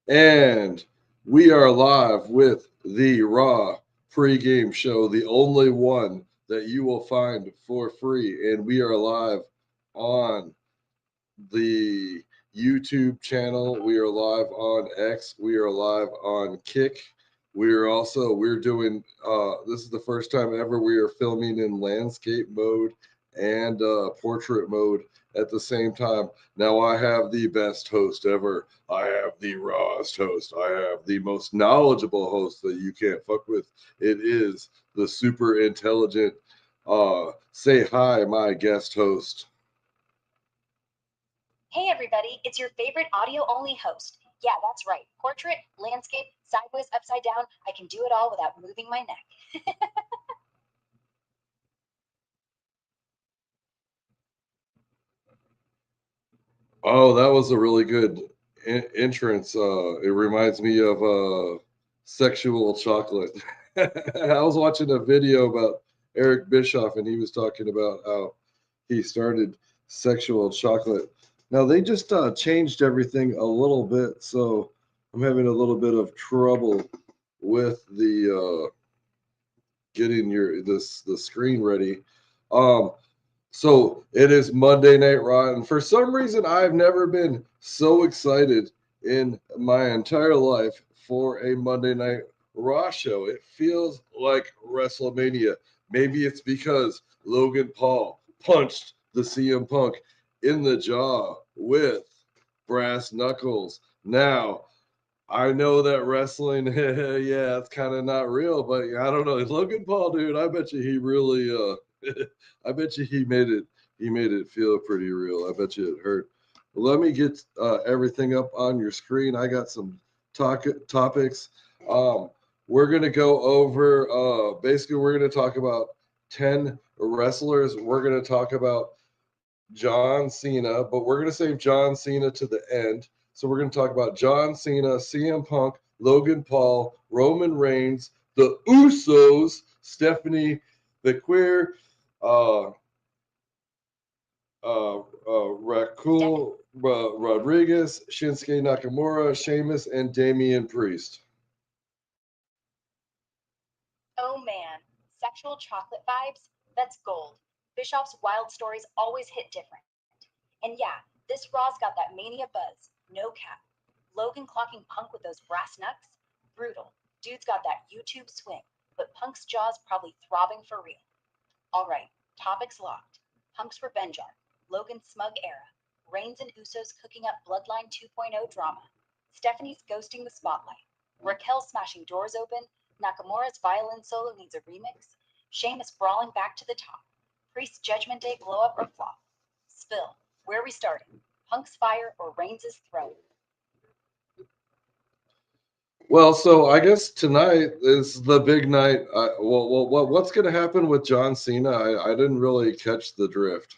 And we are live with the Raw pregame show, the only one that you will find for free. And we are live on the YouTube channel. We are live on X. We are live on Kick. We're doing this is the first time ever we are filming in landscape mode and portrait mode at the same time. Now I have the best host ever. I have the rawest host. I have the most knowledgeable host that you can't fuck with. It is the super intelligent say hi, my guest host. Hey everybody, it's your favorite audio-only host. Yeah, that's right. Portrait, landscape, sideways, upside down. I can do it all without moving my neck. Oh, that was a really good entrance. It reminds me of sexual chocolate. I was watching a video about Eric Bischoff, and he was talking about how he started sexual chocolate. Now they just changed everything a little bit, so I'm having a little bit of trouble with the getting the screen ready. Um, so it is Monday Night Raw, and for some reason, I've never been so excited in my entire life for a Monday Night Raw show. It feels like WrestleMania. Maybe it's because Logan Paul punched the CM Punk in the jaw with brass knuckles. Now, I know that wrestling, yeah, it's kind of not real, but I don't know. Logan Paul, dude, I bet you he really, I bet you he made it feel pretty real. I bet you it hurt. Let me get everything up on your screen. I got some topics. We're gonna go over. Basically, we're gonna talk about 10 wrestlers. We're gonna talk about John Cena, but we're gonna save John Cena to the end. So we're going to talk about John Cena, CM Punk, Logan Paul, Roman Reigns, the Usos, Stephanie McQueer, Raquel Rodriguez, Shinsuke Nakamura, Sheamus, and Damian Priest. Oh man, sexual chocolate vibes? That's gold. Bischoff's wild stories always hit different. And yeah, this Raw's got that mania buzz. No cap. Logan clocking Punk with those brass knucks? Brutal. Dude's got that YouTube swing, but Punk's jaw's probably throbbing for real. Alright, topics locked. Punk's revenge arc, Logan's smug era, Reigns and Usos cooking up Bloodline 2.0 drama, Stephanie's ghosting the spotlight, Raquel smashing doors open, Nakamura's violin solo needs a remix, Sheamus brawling back to the top, Priest's Judgment Day blow up or flop. Spill. Where are we starting? Punk's fire or Reigns' throne? Well, so I guess tonight is the big night. What's going to happen with John Cena? I didn't really catch the drift.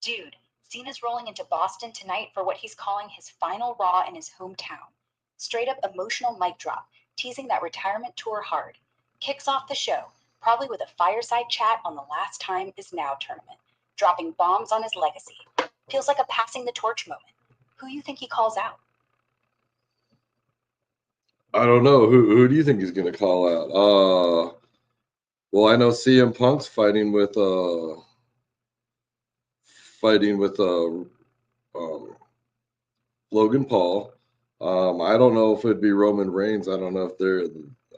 Dude, Cena's rolling into Boston tonight for what he's calling his final Raw in his hometown. Straight up emotional mic drop, teasing that retirement tour hard. Kicks off the show, probably with a fireside chat on the Last Time Is Now tournament, dropping bombs on his legacy. Feels like a passing the torch moment. Who you think he calls out? I don't know. Who do you think he's going to call out? Well, I know CM Punk's fighting with Logan Paul. I don't know if it'd be Roman Reigns. I don't know if they're.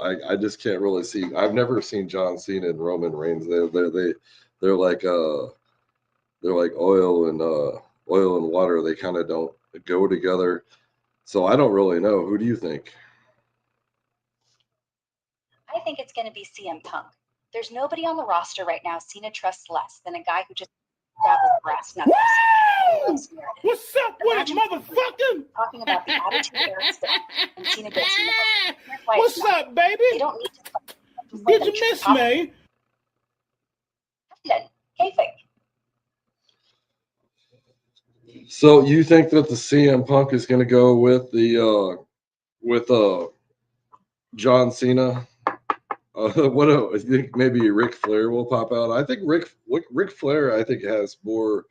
I just can't really see. I've never seen John Cena and Roman Reigns. They're like oil and water. They kind of don't go together. So I don't really know. Who do you think? I think it's going to be CM Punk. There's nobody on the roster right now Cena trusts less than a guy who just stabbed with brass knuckles. What's up with it, motherfucker? Talking about the attitude era stuff, and Cena goes, What's up, baby? They don't need to fight. Did you miss me? Kayfabe. So you think that the CM Punk is going to go with John Cena. What do I think? Maybe Ric Flair will pop out. I think Ric Flair. I think has more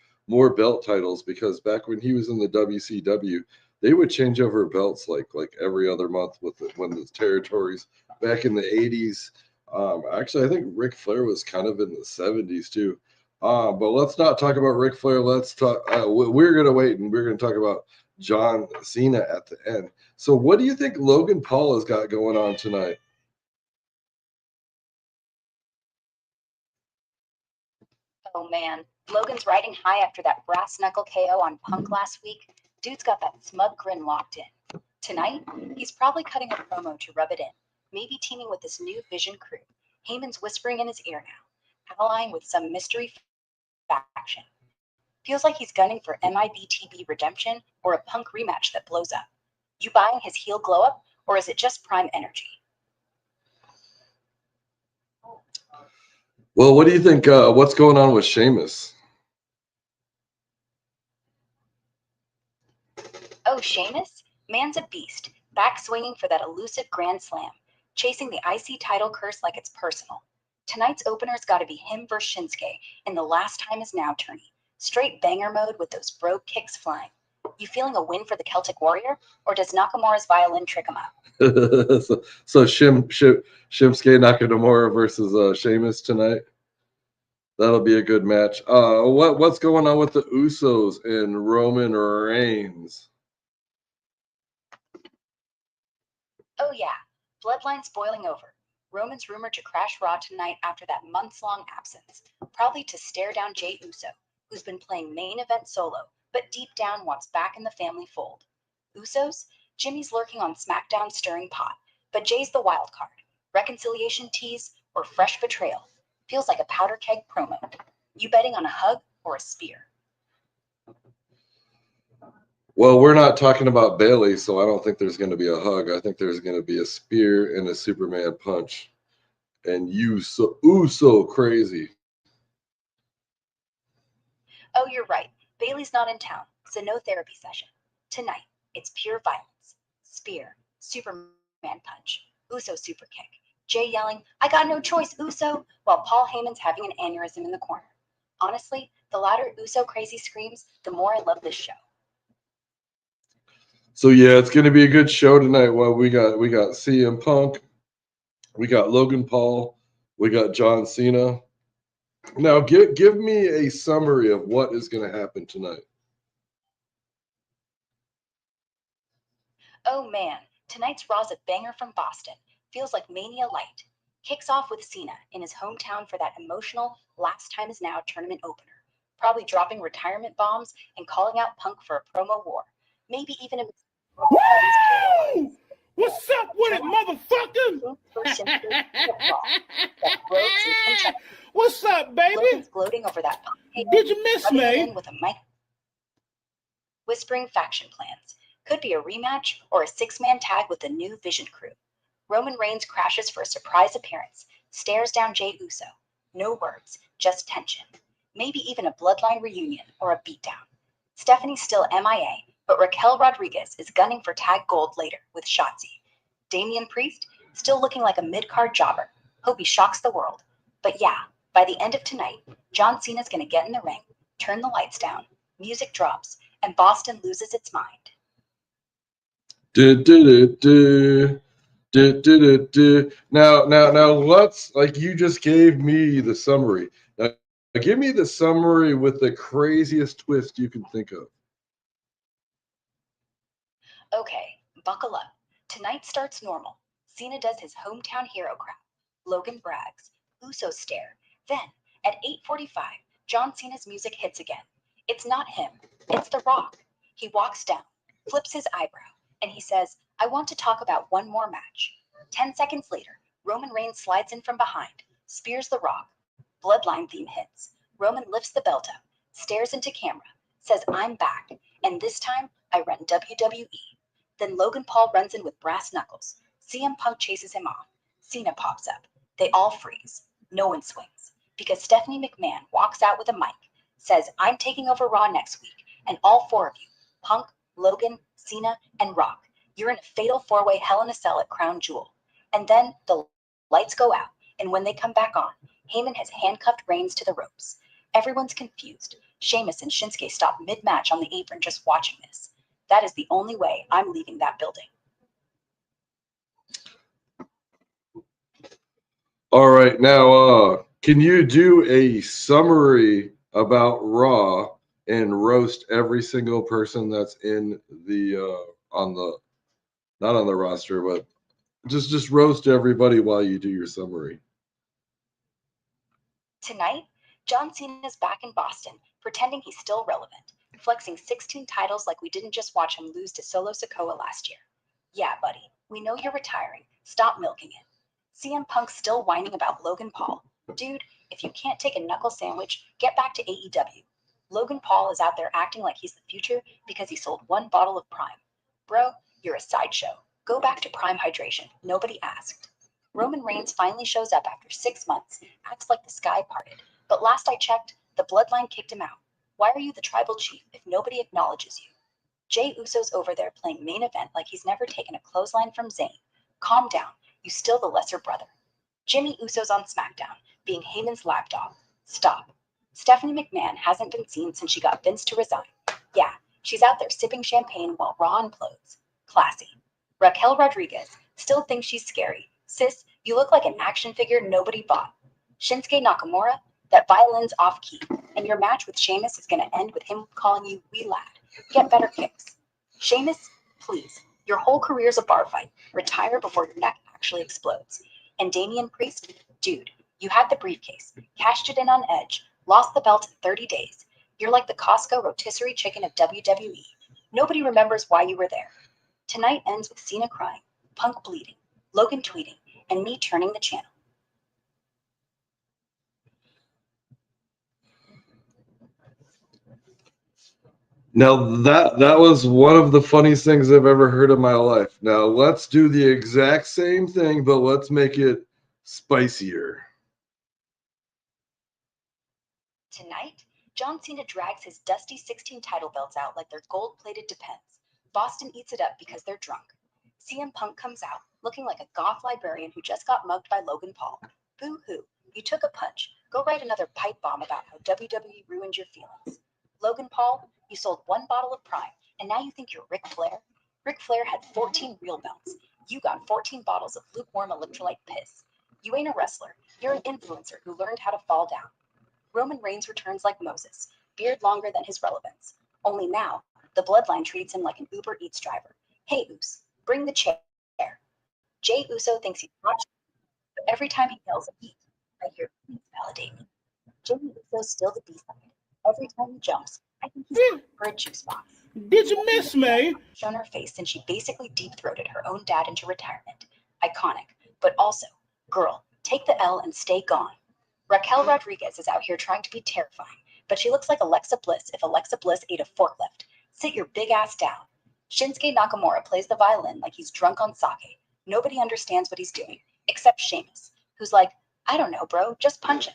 belt titles because back when he was in the WCW, they would change over belts like every other month with when the territories back in the '80s. Actually, I think Ric Flair was kind of in the '70s too. But let's not talk about Ric Flair. Let's talk. We're gonna wait and we're gonna talk about John Cena at the end. So, what do you think Logan Paul has got going on tonight? Oh man, Logan's riding high after that brass knuckle KO on Punk last week. Dude's got that smug grin locked in. Tonight, he's probably cutting a promo to rub it in, maybe teaming with this new Vision crew. Heyman's whispering in his ear now, allying with some mystery faction. Feels like he's gunning for MIBTB redemption or a Punk rematch that blows up. You buying his heel glow up, or is it just prime energy? Well, what do you think? What's going on with Sheamus? Oh, Sheamus? Man's a beast, back swinging for that elusive Grand Slam, chasing the IC title curse like it's personal. Tonight's opener's gotta be him versus Shinsuke in the last time is now tourney. Straight banger mode with those brogue kicks flying. You feeling a win for the Celtic Warrior, or does Nakamura's violin trick him up? So Shinsuke Nakamura versus Sheamus tonight. That'll be a good match. What's going on with the Usos and Roman Reigns? Oh yeah, Bloodline's boiling over. Roman's rumored to crash Raw tonight after that months-long absence, probably to stare down Jey Uso, who's been playing main event solo, but deep down wants back in the family fold. Usos? Jimmy's lurking on SmackDown stirring pot, but Jay's the wild card. Reconciliation tease or fresh betrayal. Feels like a powder keg promo. You betting on a hug or a spear? Well, we're not talking about Bailey, so I don't think there's going to be a hug. I think there's going to be a spear and a Superman punch. And Uso crazy. Oh, you're right. Bailey's not in town, so no therapy session. Tonight, it's pure violence. Spear, Superman punch, Uso super kick. Jay yelling, I got no choice, Uso, while Paul Heyman's having an aneurysm in the corner. Honestly, the louder Uso crazy screams, the more I love this show. So yeah, it's going to be a good show tonight. Well, we got CM Punk, we got Logan Paul, we got John Cena. Now, give me a summary of what is going to happen tonight. Oh man, tonight's Raw's a banger from Boston. Feels like Mania Light. Kicks off with Cena in his hometown for that emotional Last Time Is Now tournament opener. Probably dropping retirement bombs and calling out Punk for a promo war. Maybe even a Woo! What's up with it, motherfucker? What's up, baby? Logan's gloating over that Punk. Did you miss me? With a mic. Whispering faction plans. Could be a rematch or a six-man tag with the new Vision crew. Roman Reigns crashes for a surprise appearance, stares down Jey Uso. No words, just tension. Maybe even a bloodline reunion or a beatdown. Stephanie's still MIA, but Raquel Rodriguez is gunning for tag gold later with Shotzi. Damian Priest, still looking like a mid-card jobber. Hope he shocks the world. But yeah, by the end of tonight, John Cena's gonna get in the ring, turn the lights down, music drops, and Boston loses its mind. Now, let's like you just gave me the summary. Now, give me the summary with the craziest twist you can think of. Okay, buckle up. Tonight starts normal. Cena does his hometown hero crap. Logan brags. Uso stare. Then, at 8:45, John Cena's music hits again. It's not him. It's The Rock. He walks down, flips his eyebrow, and he says, I want to talk about one more match. 10 seconds later, Roman Reigns slides in from behind, spears The Rock. Bloodline theme hits. Roman lifts the belt up, stares into camera, says, I'm back, and this time I run WWE. Then Logan Paul runs in with brass knuckles. CM Punk chases him off. Cena pops up. They all freeze. No one swings. Because Stephanie McMahon walks out with a mic, says, I'm taking over Raw next week, and all four of you, Punk, Logan, Cena, and Rock, you're in a fatal four-way Hell in a Cell at Crown Jewel. And then the lights go out, and when they come back on, Heyman has handcuffed Reigns to the ropes. Everyone's confused. Sheamus and Shinsuke stop mid-match on the apron just watching this. That is the only way I'm leaving that building. All right, now can you do a summary about Raw and roast every single person that's in the on the not on the roster, but just roast everybody while you do your summary. Tonight, John Cena's back in Boston, pretending he's still relevant, flexing 16 titles like we didn't just watch him lose to Solo Sikoa last year. Yeah, buddy, we know you're retiring. Stop milking it. CM Punk's still whining about Logan Paul. Dude, if you can't take a knuckle sandwich, get back to AEW. Logan Paul is out there acting like he's the future because he sold one bottle of Prime. Bro, you're a sideshow. Go back to Prime Hydration. Nobody asked. Roman Reigns finally shows up after 6 months, acts like the sky parted. But last I checked, the bloodline kicked him out. Why are you the tribal chief if nobody acknowledges you? Jey Uso's over there playing main event like he's never taken a clothesline from Zayn. Calm down. You still the lesser brother. Jimmy Uso's on SmackDown, being Heyman's lapdog. Stop. Stephanie McMahon hasn't been seen since she got Vince to resign. Yeah, she's out there sipping champagne while Raw implodes. Classy. Raquel Rodriguez still thinks she's scary. Sis, you look like an action figure nobody bought. Shinsuke Nakamura, that violin's off key, and your match with Sheamus is going to end with him calling you wee lad. Get better kicks. Sheamus, please. Your whole career's a bar fight. Retire before your neck actually explodes. And Damian Priest, dude, you had the briefcase, cashed it in on Edge, lost the belt in 30 days. You're like the Costco rotisserie chicken of WWE. Nobody remembers why you were there. Tonight ends with Cena crying, Punk bleeding, Logan tweeting, and me turning the channel. Now that was one of the funniest things I've ever heard in my life. Now let's do the exact same thing, but let's make it spicier. Tonight, John Cena drags his dusty 16 title belts out like they're gold-plated Depends. Boston eats it up because they're drunk. CM Punk comes out, looking like a goth librarian who just got mugged by Logan Paul. Boo-hoo, you took a punch. Go write another pipe bomb about how WWE ruined your feelings. Logan Paul, you sold one bottle of Prime, and now you think you're Ric Flair? Ric Flair had 14 real belts. You got 14 bottles of lukewarm electrolyte piss. You ain't a wrestler. You're an influencer who learned how to fall down. Roman Reigns returns like Moses, beard longer than his relevance. Only now, the bloodline treats him like an Uber Eats driver. Hey, Us, bring the chair. Jey Uso thinks he's hot, but every time he yells eat, I hear please validate me. Jimmy Uso's still the B-side. Every time he jumps, I think he's for a juice box. Did you miss me? Shown her face since she basically deep-throated her own dad into retirement. Iconic, but also, girl, take the L and stay gone. Raquel Rodriguez is out here trying to be terrifying, but she looks like Alexa Bliss if Alexa Bliss ate a forklift. Sit your big ass down. Shinsuke Nakamura plays the violin like he's drunk on sake. Nobody understands what he's doing, except Sheamus, who's like, I don't know, bro, just punch him.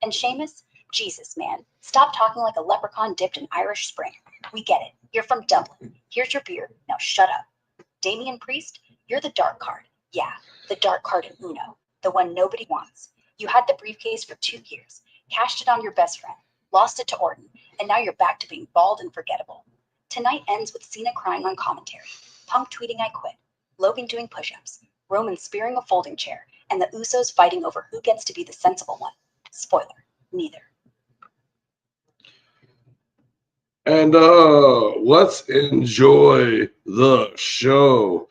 And Sheamus, Jesus, man, stop talking like a leprechaun dipped in Irish Spring. We get it. You're from Dublin. Here's your beer. Now shut up. Damian Priest, you're the dark card. Yeah, the dark card in Uno, the one nobody wants. You had the briefcase for 2 years, cashed it on your best friend, lost it to Orton, and now you're back to being bald and forgettable. Tonight ends with Cena crying on commentary, Punk tweeting I quit, Logan doing push-ups, Roman spearing a folding chair, and the Usos fighting over who gets to be the sensible one. Spoiler, neither. And let's enjoy the show.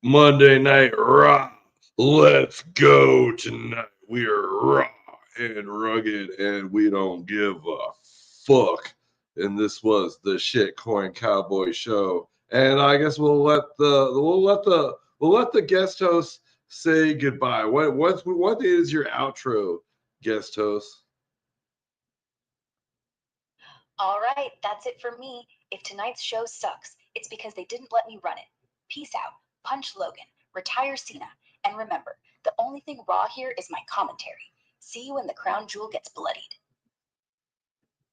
Monday Night Raw. Let's go tonight. We are raw and rugged, and we don't give a fuck. And this was the Shitcoin Cowboy Show. And I guess we'll let the guest host say goodbye. What is your outro, guest host? All right, that's it for me. If tonight's show sucks, it's because they didn't let me run it. Peace out. Punch Logan. Retire Cena. And remember, the only thing raw here is my commentary. See you when the crown jewel gets bloodied.